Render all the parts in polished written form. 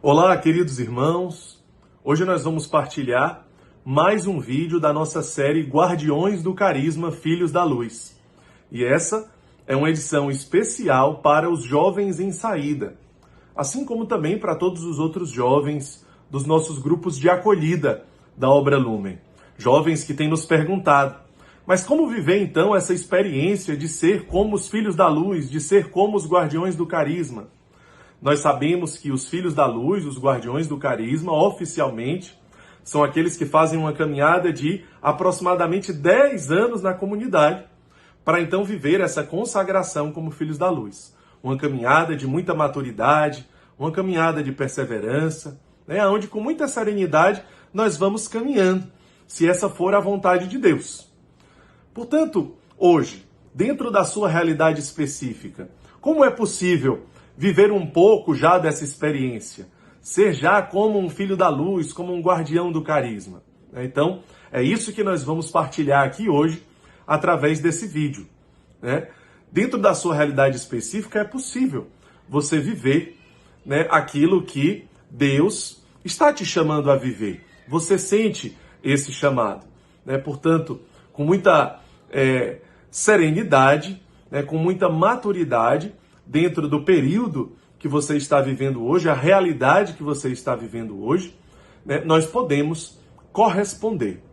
Olá, queridos irmãos! Hoje nós vamos partilhar mais um vídeo da nossa série Guardiões do Carisma Filhos da Luz. E essa é uma edição especial para os jovens em saída, assim como também para todos os outros jovens dos nossos grupos de acolhida da Obra Lumen. Jovens que têm nos perguntado, mas como viver então essa experiência de ser como os Filhos da Luz, de ser como os Guardiões do Carisma? Nós sabemos que os Filhos da Luz, os Guardiões do Carisma, oficialmente, são aqueles que fazem uma caminhada de aproximadamente 10 anos na comunidade, para então viver essa consagração como Filhos da Luz. Uma caminhada de muita maturidade, uma caminhada de perseverança, onde com muita serenidade nós vamos caminhando, se essa for a vontade de Deus. Portanto, hoje, dentro da sua realidade específica, como é possível viver um pouco já dessa experiência, ser já como um filho da luz, como um guardião do carisma? Então, é isso que nós vamos partilhar aqui hoje, através desse vídeo. Dentro da sua realidade específica, é possível você viver aquilo que Deus está te chamando a viver. Você sente esse chamado. Portanto, com muita serenidade, com muita maturidade, dentro do período que você está vivendo hoje, a realidade que você está vivendo hoje, nós podemos corresponder.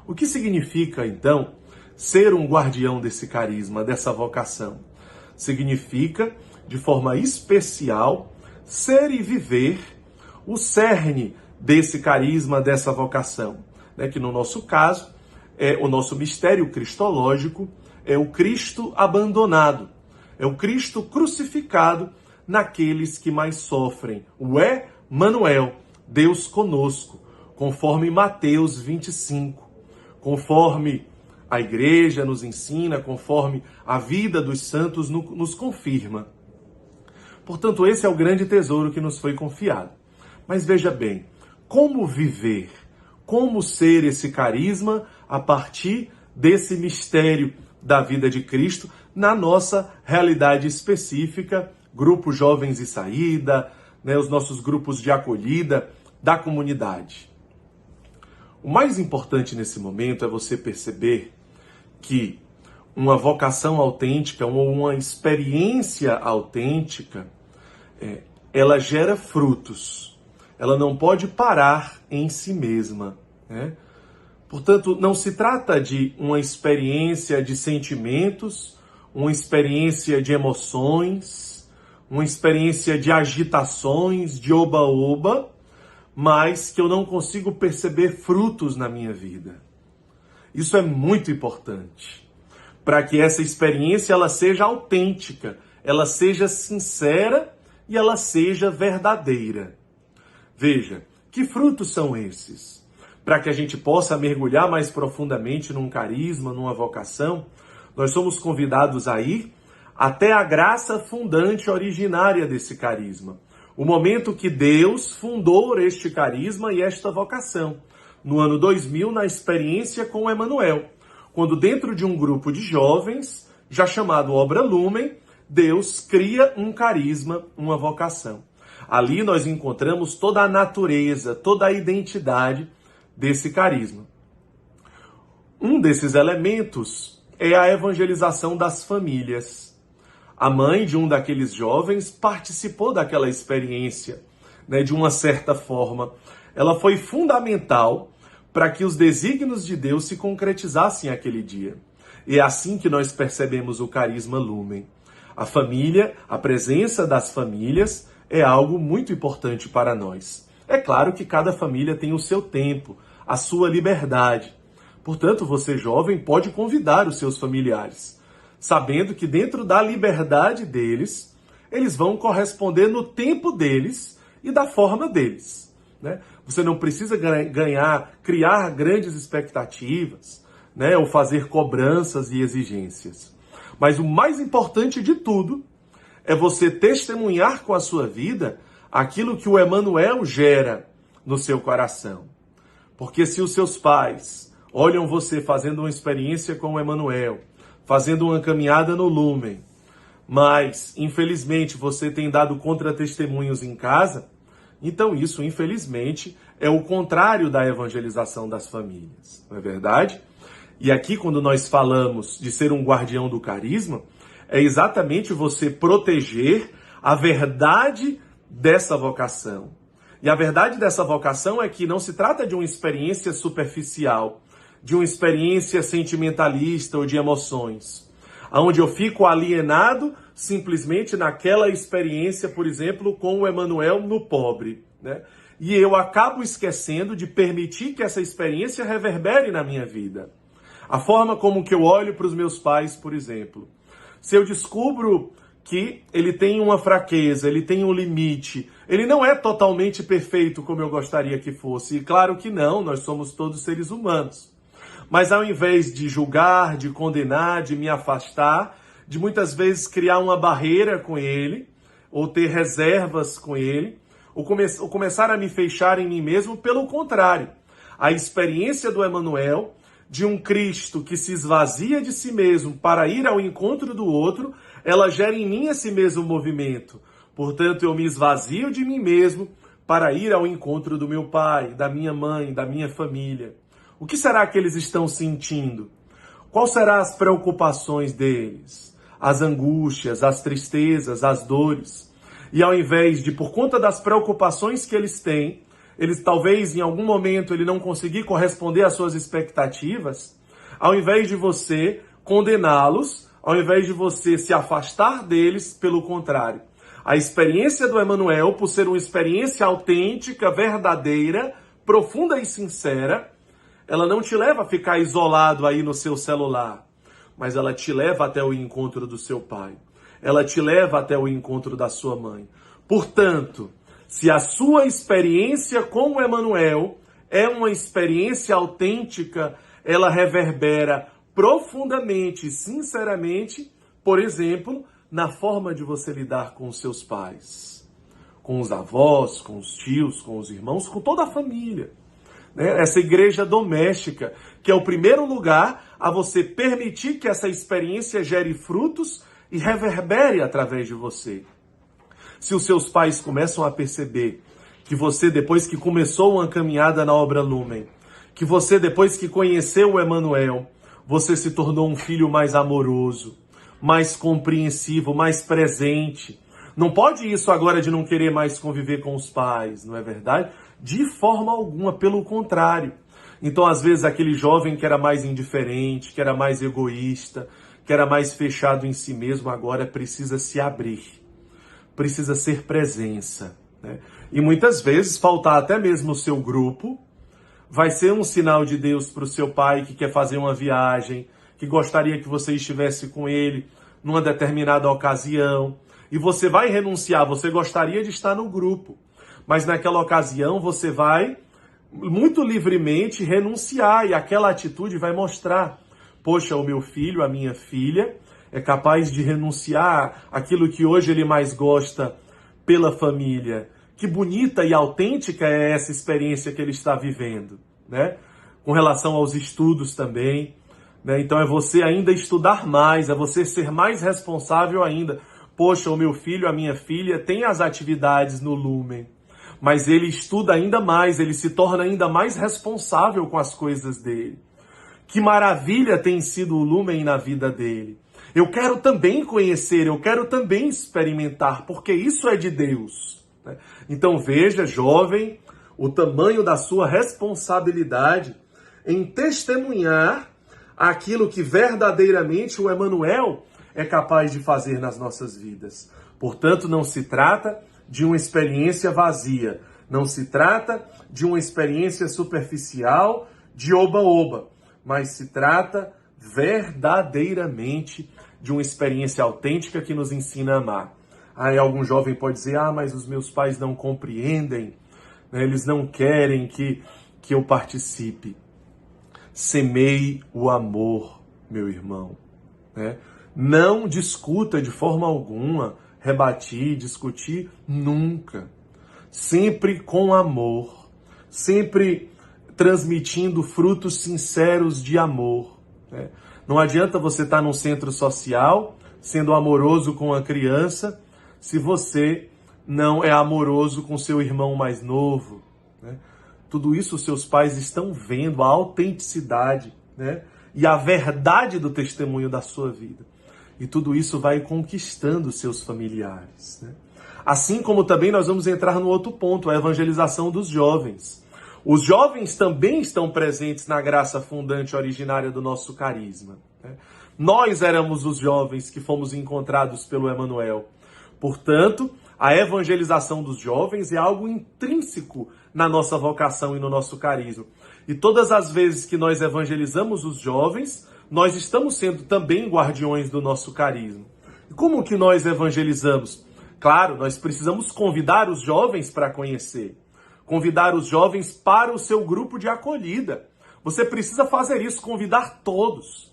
O que significa, então, ser um guardião desse carisma, dessa vocação? Significa, de forma especial, ser e viver o cerne desse carisma, dessa vocação, que no nosso caso, é o nosso mistério cristológico, é o Cristo abandonado. É o Cristo crucificado naqueles que mais sofrem. O Emmanuel, Deus conosco, conforme Mateus 25. Conforme a igreja nos ensina, conforme a vida dos santos nos confirma. Portanto, esse é o grande tesouro que nos foi confiado. Mas veja bem, como viver, como ser esse carisma a partir desse mistério da vida de Cristo na nossa realidade específica, grupo Jovens e Saída, os nossos grupos de acolhida da comunidade. O mais importante nesse momento é você perceber que uma vocação autêntica, ou uma experiência autêntica, ela gera frutos. Ela não pode parar em si mesma, Portanto, não se trata de uma experiência de sentimentos, uma experiência de emoções, uma experiência de agitações, de oba-oba, mas que eu não consigo perceber frutos na minha vida. Isso é muito importante, para que essa experiência ela seja autêntica, ela seja sincera e ela seja verdadeira. Veja, que frutos são esses? Para que a gente possa mergulhar mais profundamente num carisma, numa vocação, nós somos convidados a ir até a graça fundante originária desse carisma. O momento que Deus fundou este carisma e esta vocação. No ano 2000, na experiência com Emmanuel. Quando dentro de um grupo de jovens, já chamado Obra Lumen, Deus cria um carisma, uma vocação. Ali nós encontramos toda a natureza, toda a identidade desse carisma. Um desses elementos é a evangelização das famílias. A mãe de um daqueles jovens participou daquela experiência, de uma certa forma. Ela foi fundamental para que os desígnios de Deus se concretizassem aquele dia. E é assim que nós percebemos o carisma Lumen. A família, a presença das famílias é algo muito importante para nós. É claro que cada família tem o seu tempo, a sua liberdade. Portanto, você jovem pode convidar os seus familiares, sabendo que dentro da liberdade deles, eles vão corresponder no tempo deles e da forma deles. Você não precisa criar grandes expectativas, ou fazer cobranças e exigências. Mas o mais importante de tudo é você testemunhar com a sua vida aquilo que o Emmanuel gera no seu coração. Porque se os seus pais olham você fazendo uma experiência com o Emmanuel, fazendo uma caminhada no Lumen, mas, infelizmente, você tem dado contra-testemunhos em casa, Então isso, infelizmente, é o contrário da evangelização das famílias, não é verdade? E aqui, quando nós falamos de ser um guardião do carisma, é exatamente você proteger a verdade dessa vocação. E a verdade dessa vocação é que não se trata de uma experiência superficial, de uma experiência sentimentalista ou de emoções, onde eu fico alienado simplesmente naquela experiência, por exemplo, com o Emanuel no pobre, né? E eu acabo esquecendo de permitir que essa experiência reverbere na minha vida. A forma como que eu olho para os meus pais, por exemplo. Se eu descubro que ele tem uma fraqueza, ele tem um limite, ele não é totalmente perfeito como eu gostaria que fosse. E claro que não, nós somos todos seres humanos. Mas ao invés de julgar, de condenar, de me afastar, de muitas vezes criar uma barreira com ele, ou ter reservas com ele, ou começar a me fechar em mim mesmo, pelo contrário. A experiência do Emanuel, de um Cristo que se esvazia de si mesmo para ir ao encontro do outro, ela gera em mim esse mesmo movimento. Portanto, eu me esvazio de mim mesmo para ir ao encontro do meu pai, da minha mãe, da minha família. O que será que eles estão sentindo? Quais serão as preocupações deles? As angústias, as tristezas, as dores? E ao invés de, por conta das preocupações que eles têm, eles talvez em algum momento ele não conseguir corresponder às suas expectativas, ao invés de você condená-los, ao invés de você se afastar deles, pelo contrário. A experiência do Emanuel, por ser uma experiência autêntica, verdadeira, profunda e sincera, ela não te leva a ficar isolado aí no seu celular, mas ela te leva até o encontro do seu pai. Ela te leva até o encontro da sua mãe. Portanto, se a sua experiência com o Emanuel é uma experiência autêntica, ela reverbera profundamente, sinceramente, por exemplo, na forma de você lidar com os seus pais, com os avós, com os tios, com os irmãos, com toda a família. Essa igreja doméstica, que é o primeiro lugar a você permitir que essa experiência gere frutos e reverbere através de você. Se os seus pais começam a perceber que você, depois que começou uma caminhada na obra Lumen, que você, depois que conheceu o Emanuel, você se tornou um filho mais amoroso, mais compreensivo, mais presente. Não pode isso agora de não querer mais conviver com os pais, não é verdade? De forma alguma, pelo contrário. Então, às vezes, aquele jovem que era mais indiferente, que era mais egoísta, que era mais fechado em si mesmo, agora precisa se abrir. Precisa ser presença, né? E muitas vezes, faltar até mesmo o seu grupo, vai ser um sinal de Deus para o seu pai que quer fazer uma viagem, que gostaria que você estivesse com ele numa determinada ocasião. E você vai renunciar, você gostaria de estar no grupo, mas naquela ocasião você vai muito livremente renunciar e aquela atitude vai mostrar, poxa, o meu filho, a minha filha é capaz de renunciar aquilo que hoje ele mais gosta pela família. Que bonita e autêntica é essa experiência que ele está vivendo, né? Com relação aos estudos também, né? Então é você ainda estudar mais, é você ser mais responsável ainda. Poxa, o meu filho, a minha filha tem as atividades no Lumen, mas ele estuda ainda mais, ele se torna ainda mais responsável com as coisas dele. Que maravilha tem sido o Lumen na vida dele. Eu quero também conhecer, eu quero também experimentar, porque isso é de Deus, né? Então veja, jovem, o tamanho da sua responsabilidade em testemunhar aquilo que verdadeiramente o Emanuel é capaz de fazer nas nossas vidas. Portanto, não se trata de uma experiência vazia, não se trata de uma experiência superficial, de oba-oba, mas se trata verdadeiramente de uma experiência autêntica que nos ensina a amar. Aí algum jovem pode dizer, mas os meus pais não compreendem, né? Eles não querem que eu participe. Semeie o amor, meu irmão, né? Não discuta de forma alguma, rebatir, discutir, nunca. Sempre com amor, sempre transmitindo frutos sinceros de amor, né? Não adianta você estar num centro social, sendo amoroso com a criança, se você não é amoroso com seu irmão mais novo, né? Tudo isso os seus pais estão vendo, a autenticidade, né? E a verdade do testemunho da sua vida. E tudo isso vai conquistando seus familiares, né? Assim como também nós vamos entrar no outro ponto, a evangelização dos jovens. Os jovens também estão presentes na graça fundante originária do nosso carisma, né? Nós éramos os jovens que fomos encontrados pelo Emmanuel. Portanto, a evangelização dos jovens é algo intrínseco na nossa vocação e no nosso carisma. E todas as vezes que nós evangelizamos os jovens, nós estamos sendo também guardiões do nosso carisma. E como que nós evangelizamos? Claro, nós precisamos convidar os jovens para conhecer. Convidar os jovens para o seu grupo de acolhida. Você precisa fazer isso, convidar todos.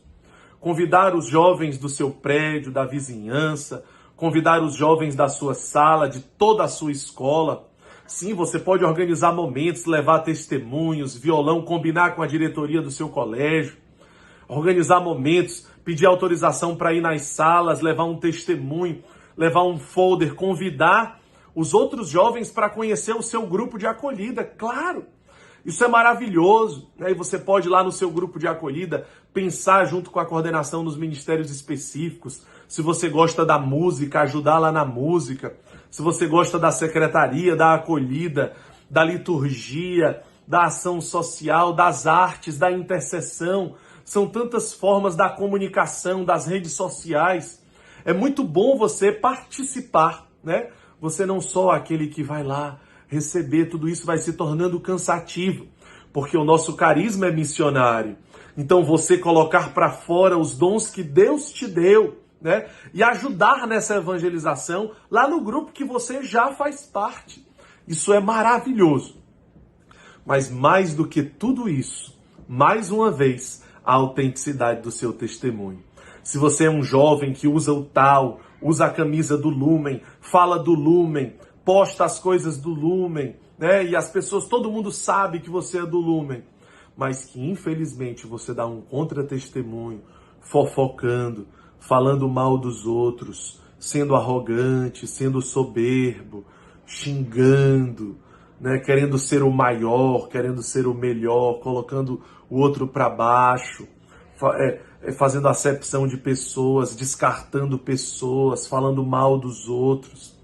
Convidar os jovens do seu prédio, da vizinhança, convidar os jovens da sua sala, de toda a sua escola. Sim, você pode organizar momentos, levar testemunhos, violão, combinar com a diretoria do seu colégio, organizar momentos, pedir autorização para ir nas salas, levar um testemunho, levar um folder, convidar os outros jovens para conhecer o seu grupo de acolhida. Claro, isso é maravilhoso, né? E você pode ir lá no seu grupo de acolhida pensar junto com a coordenação nos ministérios específicos. Se você gosta da música, ajudar lá na música. Se você gosta da secretaria, da acolhida, da liturgia, da ação social, das artes, da intercessão. São tantas formas da comunicação, das redes sociais. É muito bom você participar, né? Você não só aquele que vai lá receber, tudo isso vai se tornando cansativo, porque o nosso carisma é missionário. Então você colocar para fora os dons que Deus te deu, né? E ajudar nessa evangelização lá no grupo que você já faz parte. Isso é maravilhoso. Mas mais do que tudo isso, mais uma vez, a autenticidade do seu testemunho. Se você é um jovem que usa o tal, usa a camisa do Lumen, fala do Lumen, posta as coisas do Lumen, né? E as pessoas, todo mundo sabe que você é do Lumen, mas que infelizmente você dá um contra-testemunho, fofocando, falando mal dos outros, sendo arrogante, sendo soberbo, xingando, né? Querendo ser o maior, querendo ser o melhor, colocando o outro para baixo, fazendo acepção de pessoas, descartando pessoas, falando mal dos outros.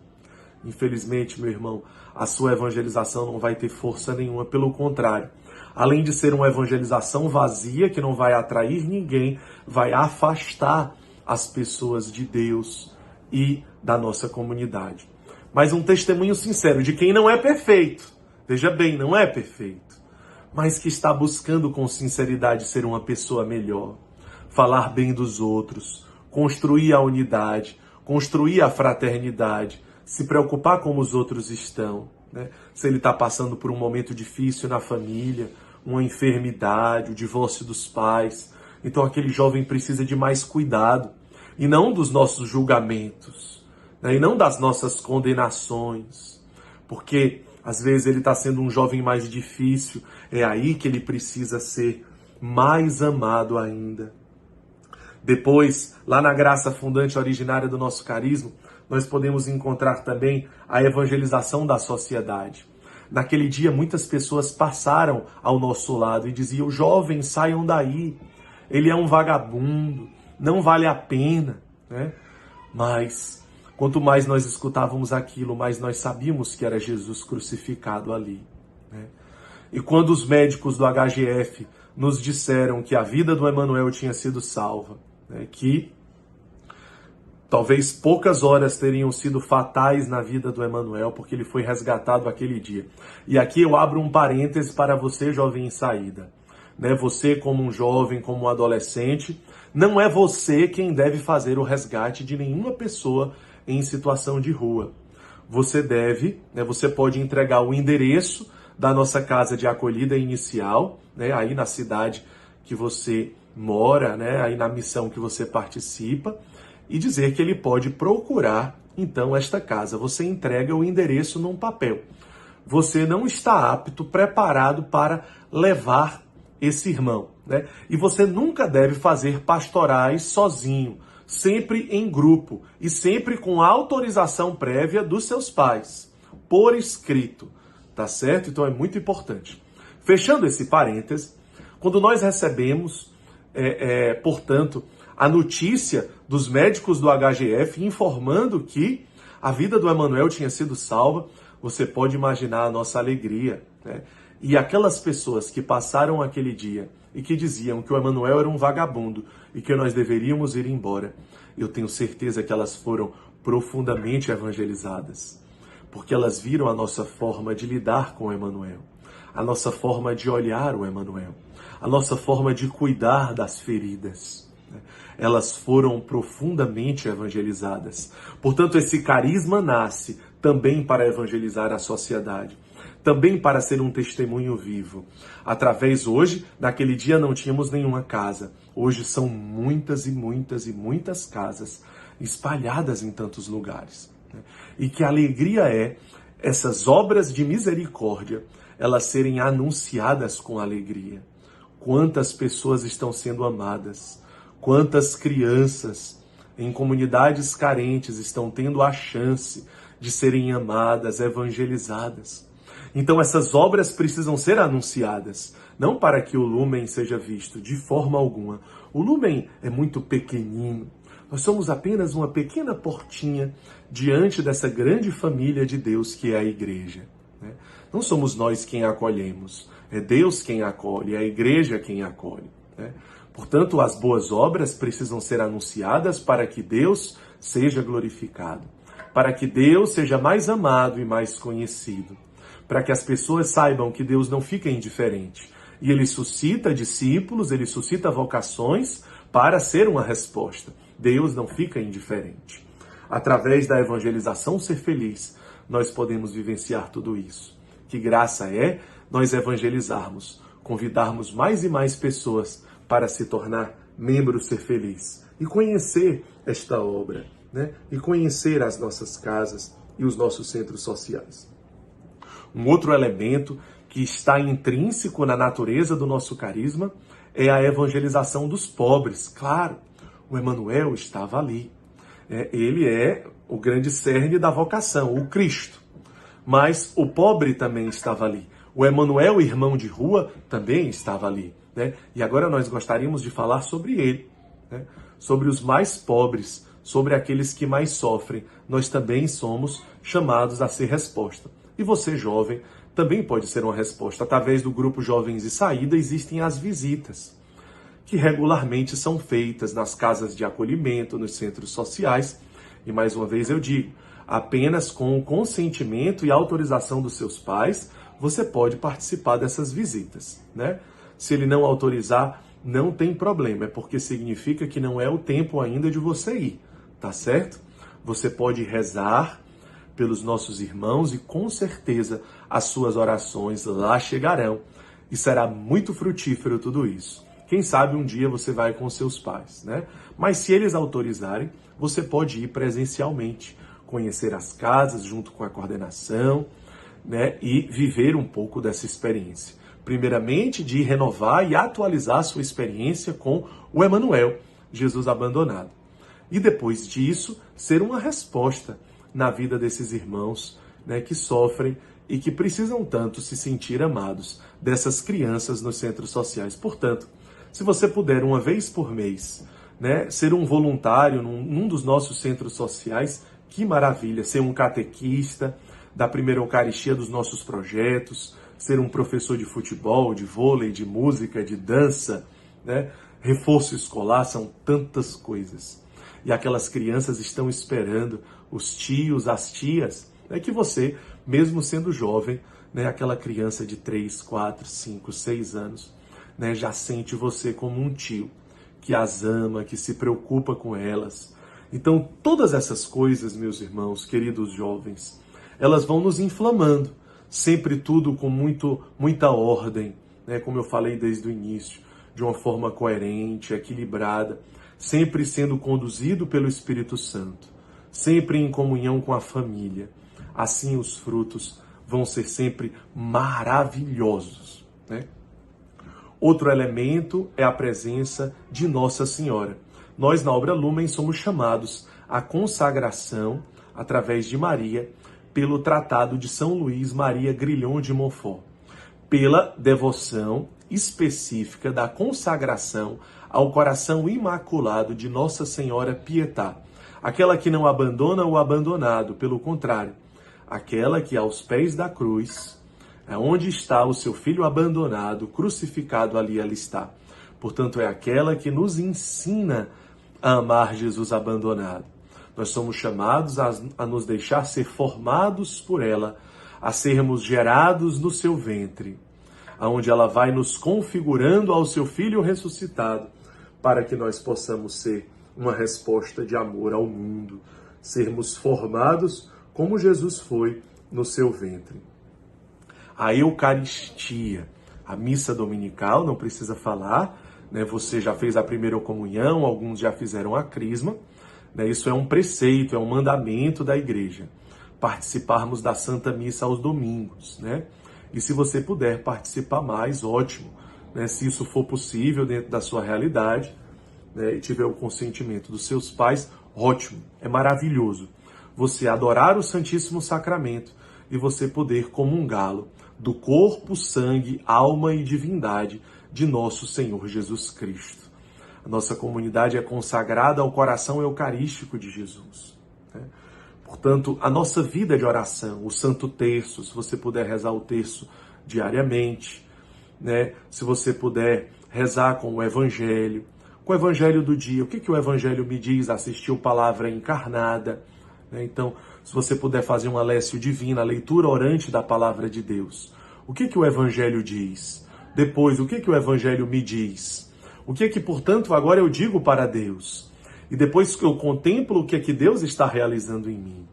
Infelizmente, meu irmão, a sua evangelização não vai ter força nenhuma, pelo contrário. Além de ser uma evangelização vazia, que não vai atrair ninguém, vai afastar as pessoas de Deus e da nossa comunidade. Mas um testemunho sincero de quem não é perfeito, veja bem, não é perfeito, mas que está buscando com sinceridade ser uma pessoa melhor, falar bem dos outros, construir a unidade, construir a fraternidade, se preocupar como os outros estão, né? Se ele está passando por um momento difícil na família, uma enfermidade, o divórcio dos pais, então aquele jovem precisa de mais cuidado, e não dos nossos julgamentos, né? E não das nossas condenações, porque às vezes ele está sendo um jovem mais difícil, é aí que ele precisa ser mais amado ainda. Depois, lá na graça fundante originária do nosso carisma, nós podemos encontrar também a evangelização da sociedade. Naquele dia, muitas pessoas passaram ao nosso lado e diziam: jovens, saiam daí, ele é um vagabundo, não vale a pena, né? Mas, quanto mais nós escutávamos aquilo, mais nós sabíamos que era Jesus crucificado ali, né? E quando os médicos do HGF nos disseram que a vida do Emmanuel tinha sido salva, né, que talvez poucas horas teriam sido fatais na vida do Emmanuel, porque ele foi resgatado aquele dia. E aqui eu abro um parêntese para você, jovem em saída, né? Você como um jovem, como um adolescente, não é você quem deve fazer o resgate de nenhuma pessoa em situação de rua. Você deve, né, você pode entregar o endereço da nossa casa de acolhida inicial, né, aí na cidade que você mora, né, aí na missão que você participa, e dizer que ele pode procurar, então, esta casa. Você entrega o endereço num papel. Você não está apto, preparado para levar esse irmão, né? E você nunca deve fazer pastorais sozinho. sempre em grupo e sempre com autorização prévia dos seus pais, por escrito, tá certo? Então é muito importante. Fechando esse parêntese, quando nós recebemos, portanto, a notícia dos médicos do HGF informando que a vida do Emanuel tinha sido salva, você pode imaginar a nossa alegria, né? E aquelas pessoas que passaram aquele dia e que diziam que o Emanuel era um vagabundo e que nós deveríamos ir embora, eu tenho certeza que elas foram profundamente evangelizadas, porque elas viram a nossa forma de lidar com o Emanuel, a nossa forma de olhar o Emanuel, a nossa forma de cuidar das feridas. Elas foram profundamente evangelizadas. Portanto, esse carisma nasce também para evangelizar a sociedade, também para ser um testemunho vivo. Através hoje, naquele dia não tínhamos nenhuma casa. Hoje são muitas e muitas e muitas casas espalhadas em tantos lugares. E que alegria é essas obras de misericórdia, elas serem anunciadas com alegria. Quantas pessoas estão sendo amadas, quantas crianças em comunidades carentes estão tendo a chance de serem amadas, evangelizadas. Então essas obras precisam ser anunciadas, não para que o lumen seja visto, de forma alguma. O lumen é muito pequenino. Nós somos apenas uma pequena portinha diante dessa grande família de Deus que é a igreja. Não somos nós quem acolhemos, é Deus quem acolhe, é a igreja quem acolhe. Portanto, as boas obras precisam ser anunciadas para que Deus seja glorificado, para que Deus seja mais amado e mais conhecido, para que as pessoas saibam que Deus não fica indiferente. E Ele suscita discípulos, Ele suscita vocações para ser uma resposta. Deus não fica indiferente. Através da evangelização Ser Feliz, nós podemos vivenciar tudo isso. Que graça é nós evangelizarmos, convidarmos mais e mais pessoas para se tornar membro Ser Feliz e conhecer esta obra, e conhecer as nossas casas e os nossos centros sociais. Um outro elemento que está intrínseco na natureza do nosso carisma é a evangelização dos pobres. Claro, o Emanuel estava ali. Ele é o grande cerne da vocação, o Cristo. Mas o pobre também estava ali. O Emanuel, irmão de rua, também estava ali. E agora nós gostaríamos de falar sobre ele, sobre os mais pobres, sobre aqueles que mais sofrem. Nós também somos chamados a ser resposta. E você, jovem, também pode ser uma resposta. Através do grupo Jovens de Saída existem as visitas, que regularmente são feitas nas casas de acolhimento, nos centros sociais. E mais uma vez eu digo, apenas com o consentimento e autorização dos seus pais, você pode participar dessas visitas, Se ele não autorizar, não tem problema, é porque significa que não é o tempo ainda de você ir, tá certo? Você pode rezar pelos nossos irmãos e com certeza as suas orações lá chegarão e será muito frutífero tudo isso. Quem sabe um dia você vai com seus pais, Mas se eles autorizarem, você pode ir presencialmente, conhecer as casas junto com a coordenação, e viver um pouco dessa experiência. Primeiramente, de renovar e atualizar a sua experiência com o Emanuel, Jesus abandonado. E depois disso, ser uma resposta na vida desses irmãos, que sofrem e que precisam tanto se sentir amados, dessas crianças nos centros sociais. Portanto, se você puder uma vez por mês, ser um voluntário num dos nossos centros sociais, que maravilha, ser um catequista da primeira Eucaristia dos nossos projetos, ser um professor de futebol, de vôlei, de música, de dança, reforço escolar, são tantas coisas. E aquelas crianças estão esperando, os tios, as tias, que você, mesmo sendo jovem, aquela criança de 3, 4, 5, 6 anos, já sente você como um tio, que as ama, que se preocupa com elas. Então, todas essas coisas, meus irmãos, queridos jovens, elas vão nos inflamando, sempre tudo com muita ordem, como eu falei desde o início, de uma forma coerente, equilibrada, sempre sendo conduzido pelo Espírito Santo, sempre em comunhão com a família. Assim os frutos vão ser sempre maravilhosos. Outro elemento é a presença de Nossa Senhora. nós na Obra Lumen somos chamados à consagração, através de Maria, pelo Tratado de São Luís Maria Grillon de Montfort, pela devoção específica da consagração ao coração imaculado de Nossa Senhora Pietà, aquela que não abandona o abandonado, pelo contrário, aquela que aos pés da cruz, onde está o seu filho abandonado, crucificado, ali ela está. Portanto, é aquela que nos ensina a amar Jesus abandonado. Nós somos chamados a nos deixar ser formados por ela, a sermos gerados no seu ventre, aonde ela vai nos configurando ao seu Filho ressuscitado, para que nós possamos ser uma resposta de amor ao mundo, sermos formados como Jesus foi no seu ventre. A Eucaristia, a missa dominical, não precisa falar, né? Você já fez a primeira comunhão, alguns já fizeram a crisma, né? Isso é um preceito, é um mandamento da igreja, participarmos da Santa Missa aos domingos, né? E se você puder participar mais, ótimo, né? Se isso for possível dentro da sua realidade, né? E tiver o consentimento dos seus pais, ótimo, é maravilhoso você adorar o Santíssimo Sacramento e você poder comungá-lo do corpo, sangue, alma e divindade de nosso Senhor Jesus Cristo. A nossa comunidade é consagrada ao coração eucarístico de Jesus, né? Portanto, a nossa vida de oração, o Santo Terço, se você puder rezar o terço diariamente, né? Se você puder rezar com o Evangelho do dia. O que o Evangelho me diz? Assistiu Palavra Encarnada, né? Então, se você puder fazer uma Lécio Divina, a leitura orante da Palavra de Deus. O que o Evangelho diz? Depois, o que o Evangelho me diz? O que portanto, agora eu digo para Deus? E depois que eu contemplo o que Deus está realizando em mim.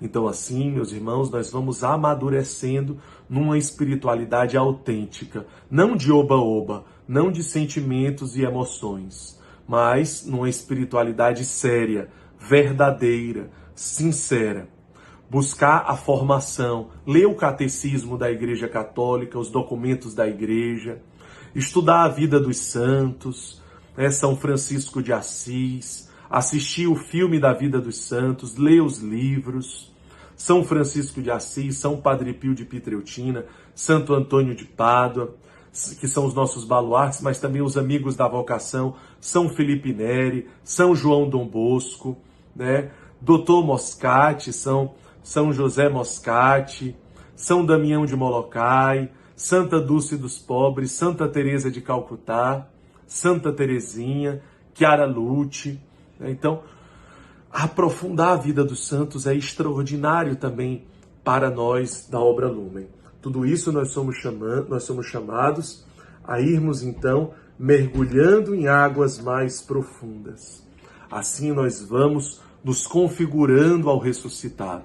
Então, assim, meus irmãos, nós vamos amadurecendo numa espiritualidade autêntica, não de oba-oba, não de sentimentos e emoções, mas numa espiritualidade séria, verdadeira, sincera. Buscar a formação, ler o catecismo da Igreja Católica, os documentos da Igreja, estudar a vida dos santos, né, São Francisco de Assis, assistir o filme da vida dos santos, ler os livros, São Francisco de Assis, São Padre Pio de Pietrelcina, Santo Antônio de Pádua, que são os nossos baluartes, mas também os amigos da vocação, São Felipe Neri, São João Dom Bosco, né? Doutor Moscati, São José Moscati, São Damião de Molokai, Santa Dulce dos Pobres, Santa Teresa de Calcutá, Santa Teresinha, Chiara Lute. Então, aprofundar a vida dos santos é extraordinário também para nós da Obra Lumen. Tudo isso nós somos chamados a irmos, então, mergulhando em águas mais profundas. Assim nós vamos nos configurando ao ressuscitado.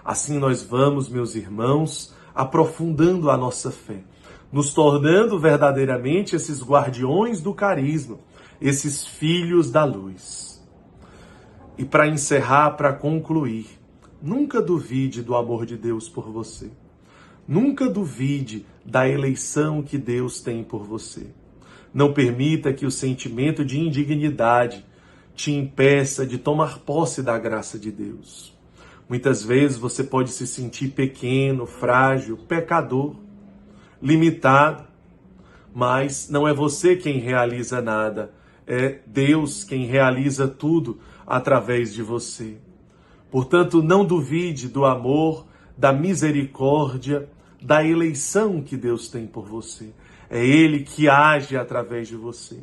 Assim nós vamos, meus irmãos, aprofundando a nossa fé, nos tornando verdadeiramente esses guardiões do carisma, esses filhos da luz. E para encerrar, para concluir, nunca duvide do amor de Deus por você. Nunca duvide da eleição que Deus tem por você. Não permita que o sentimento de indignidade te impeça de tomar posse da graça de Deus. Muitas vezes você pode se sentir pequeno, frágil, pecador, limitado, mas não é você quem realiza nada, é Deus quem realiza tudo através de você. Portanto, não duvide do amor, da misericórdia, da eleição que Deus tem por você. É Ele que age através de você.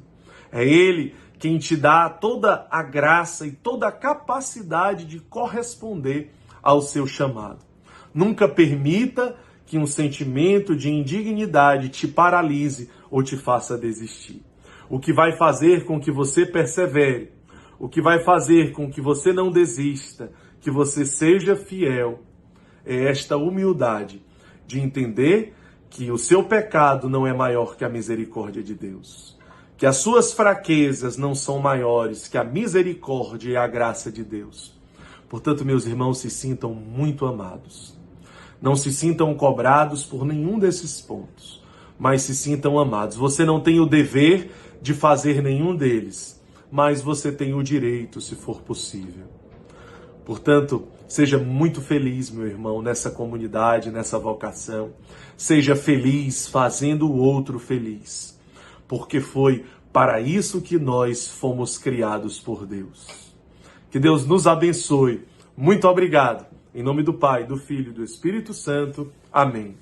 É Ele quem te dá toda a graça e toda a capacidade de corresponder ao seu chamado. Nunca permita que um sentimento de indignidade te paralise ou te faça desistir. O que vai fazer com que você persevere, o que vai fazer com que você não desista, que você seja fiel, é esta humildade de entender que o seu pecado não é maior que a misericórdia de Deus, que as suas fraquezas não são maiores que a misericórdia e a graça de Deus. Portanto, meus irmãos, se sintam muito amados. Não se sintam cobrados por nenhum desses pontos, mas se sintam amados. Você não tem o dever de fazer nenhum deles, mais você tem o direito, se for possível. Portanto, seja muito feliz, meu irmão, nessa comunidade, nessa vocação. Seja feliz fazendo o outro feliz, porque foi para isso que nós fomos criados por Deus. Que Deus nos abençoe. Muito obrigado. Em nome do Pai, do Filho e do Espírito Santo. Amém.